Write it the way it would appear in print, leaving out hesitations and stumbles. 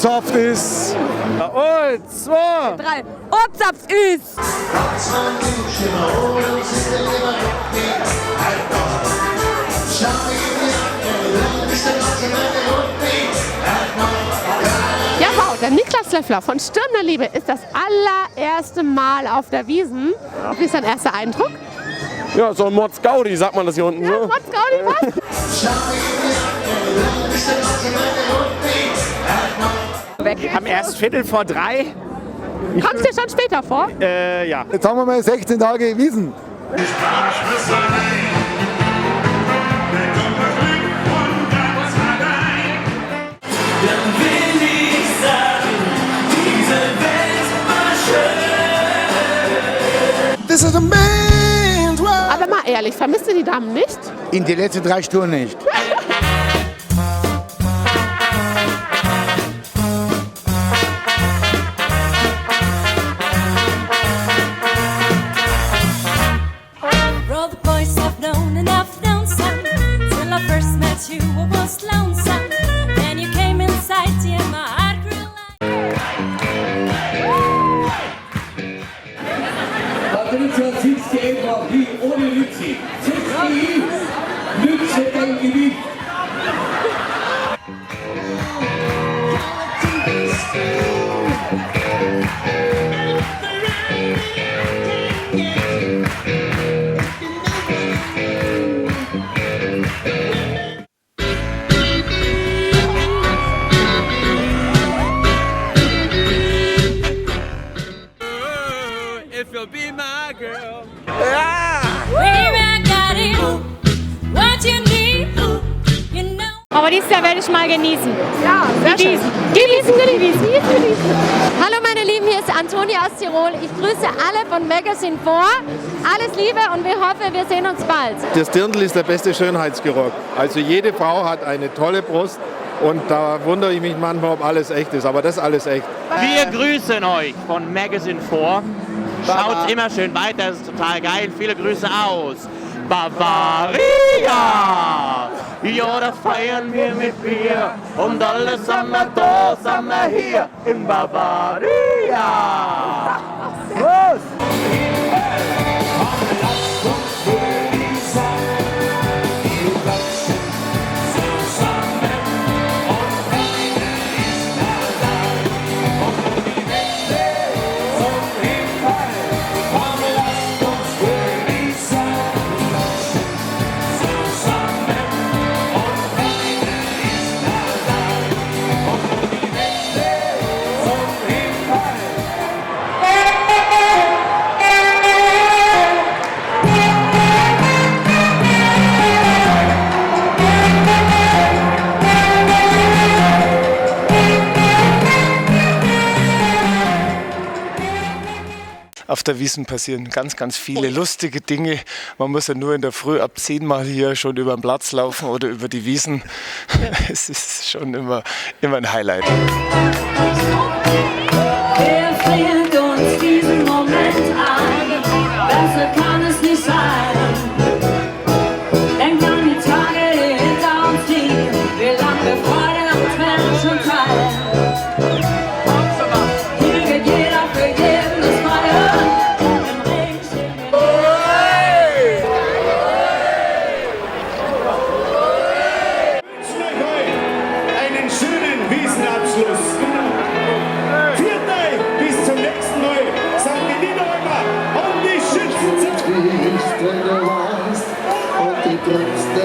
Ozapft ist. Und 2, 3. Ozapft ist. Ja, wow, der Niklas Löffler von Stirn der Liebe ist das allererste Mal auf der Wiesn. Wie ist dein erster Eindruck? ja, so ein Mordsgaudi, sagt man das hier unten. Ja, Ne? Mods Gaudi, was? Wir haben erst 2:45. Kommst dir schon später vor? Ja. Jetzt haben wir mal 16 Tage Wiesn. This is a man's world. Aber mal ehrlich, vermisst ihr die Damen nicht? In den letzten 3 Stunden nicht. All the boys I've known and I've known some. Till I first met you, I was lonesome. Then you came inside, yeah, my heart grew like. Patricia sitzt einfach wie ohne Lützi. Sitzt wie Lütze dein Gewicht. If you'll be my girl. Baby, I got it. What you need, you know. Aber dieses Jahr werde ich mal genießen. Ja, sehr schön. Genießen. Hallo meine Lieben, hier ist Antonia aus Tirol. Ich grüße alle von Magazine 4. Alles Liebe und wir hoffen, wir sehen uns bald. Das Dirndl ist der beste Schönheitsgeruch. Also jede Frau hat eine tolle Brust und da wundere ich mich manchmal, ob alles echt ist. Aber das ist alles echt. Wir grüßen euch von Magazine 4. Schaut immer schön weiter, das ist total geil. Viele Grüße aus Bavaria. Ja, da feiern wir mit Bier und alle sind wir da, sind wir hier in Bavaria. Los! Auf der Wiesn passieren ganz, ganz viele lustige Dinge. Man muss ja nur in der Früh ab 10 Mal hier schon über den Platz laufen oder über die Wiesn. Es ist schon immer ein Highlight. Wer fehlt uns diesen Moment an? Besser kann es nicht sein. Denk an die Tage, die hinter uns liegen. Wie lange wir Freude und Tränen schon teilen. Hier geht jeder für jeden das Feuer. Im Regen stehen wir. Einen schönen Wiesenabschluss. Viert euch bis zum nächsten Mal. Sagt die Niederländer und die Schützen. Wie ist, wenn du weißt, und die Tröste